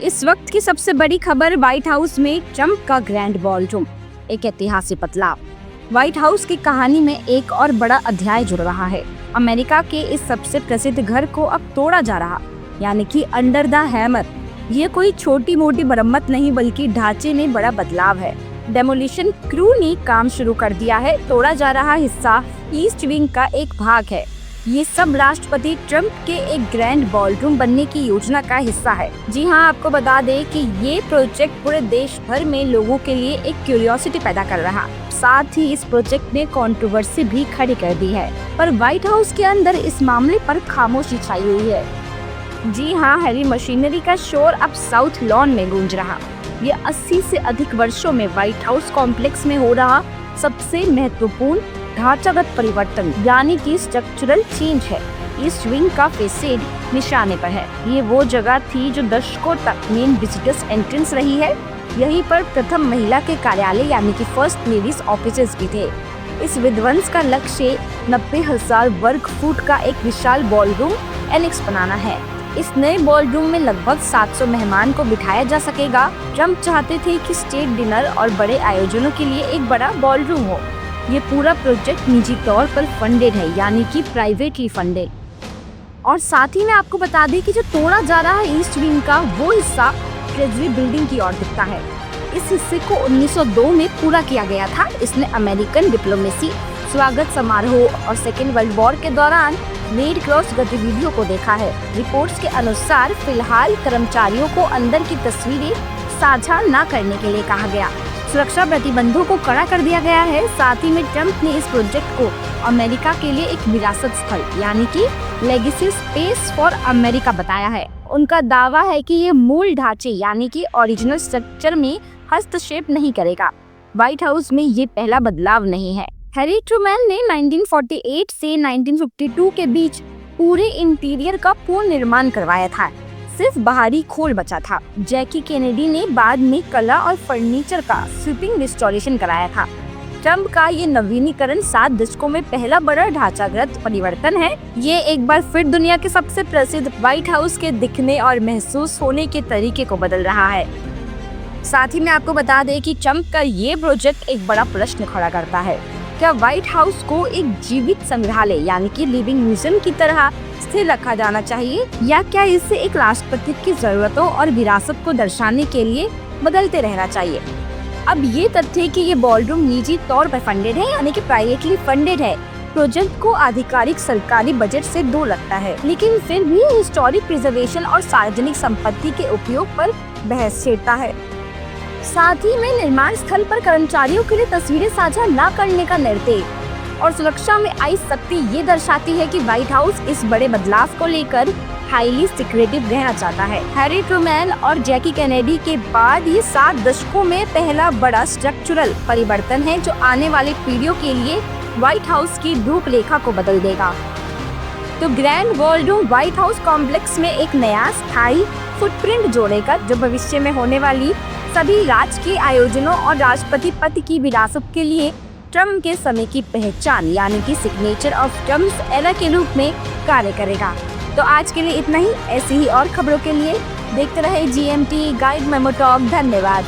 इस वक्त की सबसे बड़ी खबर व्हाइट हाउस में ट्रम्प का ग्रैंड बॉलरूम, एक ऐतिहासिक बदलाव। व्हाइट हाउस की कहानी में एक और बड़ा अध्याय जुड़ रहा है। अमेरिका के इस सबसे प्रसिद्ध घर को अब तोड़ा जा रहा, यानी कि अंडर द हैमर। ये कोई छोटी मोटी मरम्मत नहीं, बल्कि ढांचे में बड़ा बदलाव है। डेमोलिशन क्रू ने काम शुरू कर दिया है। तोड़ा जा रहा हिस्सा ईस्ट विंग का एक भाग है। ये सब राष्ट्रपति ट्रम्प के एक ग्रैंड बॉलरूम बनने की योजना का हिस्सा है। जी हाँ, आपको बता दें कि ये प्रोजेक्ट पूरे देश भर में लोगों के लिए एक क्यूरियोसिटी पैदा कर रहा। साथ ही इस प्रोजेक्ट ने कंट्रोवर्सी भी खड़ी कर दी है, पर व्हाइट हाउस के अंदर इस मामले पर खामोशी छाई हुई है। जी हाँ, हैवी मशीनरी का शोर अब साउथ लॉन में गूंज रहा। ये 80 से अधिक वर्षों में व्हाइट हाउस कॉम्प्लेक्स में हो रहा सबसे महत्वपूर्ण ढांचागत परिवर्तन, यानी कि स्ट्रक्चरल चेंज है। ईस्ट विंग का फेसेड निशाने पर है। ये वो जगह थी जो दशकों तक मेन विजिटर्स एंट्रेंस रही है। यहीं पर प्रथम महिला के कार्यालय यानी कि फर्स्ट लेडीज ऑफिसेज भी थे। इस विध्वंस का लक्ष्य 90,000 वर्ग फुट का एक विशाल बॉलरूम एनेक्स बनाना है। इस नए बॉलरूम में लगभग 700 मेहमान को बिठाया जा सकेगा। ट्रम्प चाहते थे कि स्टेट डिनर और बड़े आयोजनों के लिए एक बड़ा बॉलरूम हो। ये पूरा प्रोजेक्ट निजी तौर पर फंडेड है, यानी कि प्राइवेटली फंडेड। और साथ ही मैं आपको बता दें कि जो तोड़ा जा रहा है ईस्ट विंग का, वो हिस्सा ट्रेजरी बिल्डिंग की ओर दिखता है। इस हिस्से को 1902 में पूरा किया गया था। इसने अमेरिकन डिप्लोमेसी, स्वागत समारोह और सेकेंड वर्ल्ड वॉर के दौरान रेड क्रॉस गतिविधियों को देखा है। रिपोर्ट्स के अनुसार फिलहाल कर्मचारियों को अंदर की तस्वीरें साझा न करने के लिए कहा गया। सुरक्षा प्रतिबंधों को कड़ा कर दिया गया है। साथ ही में ट्रम्प ने इस प्रोजेक्ट को अमेरिका के लिए एक विरासत स्थल, यानी कि लेगेसी स्पेस फॉर अमेरिका बताया है। उनका दावा है कि ये मूल ढांचे यानी कि ओरिजिनल स्ट्रक्चर में हस्तक्षेप नहीं करेगा। व्हाइट हाउस में ये पहला बदलाव नहीं है। हैरी ट्रूमैन ने 1948 से 1952 के बीच पूरे इंटीरियर का पूर्ण निर्माण करवाया था। सिर्फ बाहरी खोल बचा था। जैकी केनेडी ने बाद में कला और फर्नीचर का स्वीपिंग रिस्टोरेशन कराया था। ट्रम्प का ये नवीनीकरण 7 दशकों में पहला बड़ा ढांचागत परिवर्तन है। ये एक बार फिर दुनिया के सबसे प्रसिद्ध व्हाइट हाउस के दिखने और महसूस होने के तरीके को बदल रहा है। साथ ही में आपको बता दें कि ट्रम्प का ये प्रोजेक्ट एक बड़ा प्रश्न खड़ा करता है। क्या व्हाइट हाउस को एक जीवित संग्रहालय यानी कि लिविंग म्यूजियम की तरह स्थिर रखा जाना चाहिए, या क्या इसे एक राष्ट्रपति की जरूरतों और विरासत को दर्शाने के लिए बदलते रहना चाहिए? अब ये तथ्य कि ये बॉलरूम निजी तौर पर फंडेड है, यानी कि प्राइवेटली फंडेड है, प्रोजेक्ट को आधिकारिक सरकारी बजट से दूर रखता है, लेकिन फिर भी हिस्टोरिक प्रिजर्वेशन और सार्वजनिक संपत्ति के उपयोग पर बहस छेड़ता है। साथ ही में निर्माण स्थल पर कर्मचारियों के लिए तस्वीरें साझा न करने का निर्देश और सुरक्षा में आई सख्ती ये दर्शाती है कि व्हाइट हाउस इस बड़े बदलाव को लेकर हाईली सिक्रेटिव रहना चाहता है। हैरी ट्रूमैन और जैकी केनेडी के बाद ये 7 दशकों में पहला बड़ा स्ट्रक्चरल परिवर्तन है, जो आने वाली पीढ़ियों के लिए व्हाइट हाउस की रूपरेखा को बदल देगा। तो grand ballroom white house complex में एक नया स्थायी फुटप्रिंट जोड़ेगा, जो भविष्य में होने वाली सभी राजकीय आयोजनों और राष्ट्रपति पद की विरासत के लिए ट्रम्प के समय की पहचान यानी कि सिग्नेचर ऑफ ट्रम्प्स एरा के रूप में कार्य करेगा। तो आज के लिए इतना ही। ऐसी ही और खबरों के लिए देखते रहे GMT गाइड मेमो टॉक। धन्यवाद।